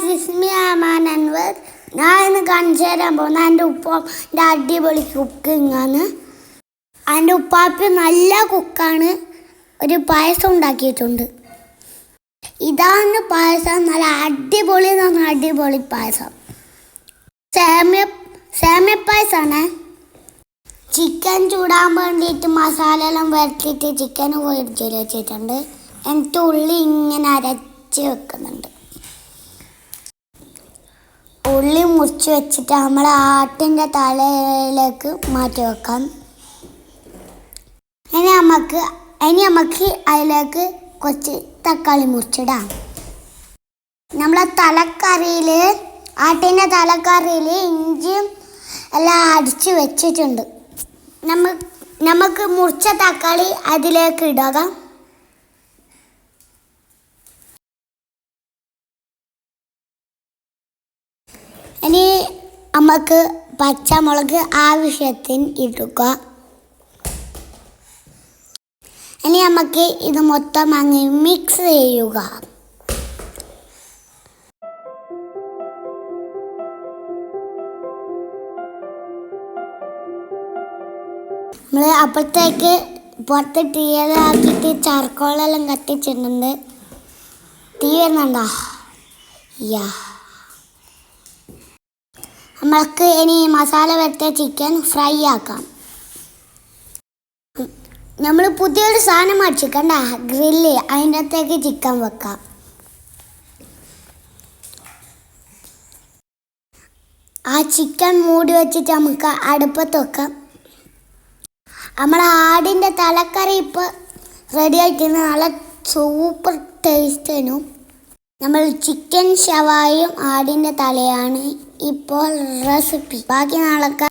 വിസ്മി അമാൻ അൻവർ. ഞാൻ ഇന്ന് കാണിച്ചു തരാൻ പോകുന്നത് എൻ്റെ ഉപ്പാൻ്റെ അടിപൊളി കുക്കിംഗ് ആണ്. എൻ്റെ ഉപ്പാപ്പ നല്ല കുക്കാണ്. ഒരു പായസം ഉണ്ടാക്കിയിട്ടുണ്ട്. ഇതാണ് പായസം. നല്ല അടിപൊളി എന്ന് പറഞ്ഞാൽ അടിപൊളി പായസം. സേമിയ പായസമാണ്. ചിക്കൻ ചൂടാൻ വേണ്ടിയിട്ട് മസാല എല്ലാം വരട്ടിയിട്ട് ചിക്കൻ പൊരിച്ച് വെച്ചിട്ടുണ്ട്. എന്നിട്ട് ഉള്ളി ഇങ്ങനെ അരച്ച് വെക്കുന്നുണ്ട്. ഉള്ളി മുറിച്ച് വെച്ചിട്ട് നമ്മൾ ആട്ടിൻ്റെ തലയിലേക്ക് മാറ്റി വെക്കാം. ഇനി നമുക്ക് അതിലേക്ക് കുറച്ച് തക്കാളി മുറിച്ചിടാം. നമ്മളെ തലക്കറിയിൽ ആട്ടിൻ്റെ തലക്കറിയിൽ ഇഞ്ചിയും എല്ലാം അടിച്ച് വെച്ചിട്ടുണ്ട്. നമുക്ക് മുറിച്ച തക്കാളി അതിലേക്ക് ഇടുക. ഇനി നമുക്ക് പച്ചമുളക് ആവശ്യത്തിന് ഇടുക. ഇനി നമുക്ക് ഇത് മൊത്തം അങ്ങ് മിക്സ് ചെയ്യുക. നമ്മൾ അപ്പോഴത്തേക്ക് പുറത്ത് തീയെല്ലാം ആക്കിയിട്ട് ചാർക്കോളെല്ലാം കത്തിച്ചിട്ടുണ്ട്. തീ വരുന്നുണ്ടോ? നമ്മൾക്ക് ഇനി മസാല വരട്ടിയ ചിക്കൻ ഫ്രൈ ആക്കാം. നമ്മൾ പുതിയൊരു സാധനം മേടിച്ചിക്കണ്ട, ഗ്രില്ല്. അതിൻ്റെ അകത്തേക്ക് ചിക്കൻ വെക്കാം. ആ ചിക്കൻ മൂടി വെച്ചിട്ട് നമുക്ക് അടുപ്പത്ത് വെക്കാം. നമ്മൾ ആടിൻ്റെ തലക്കറി ഇപ്പോൾ റെഡി ആയിട്ടുണ്ട്. നല്ല സൂപ്പർ ടേസ്റ്റിനു. നമ്മൾ ചിക്കൻ ഷവായും ആടിൻ്റെ തലയാണ് ഇപ്പോൾ റെസിപ്പി. ബാക്കി നാളെ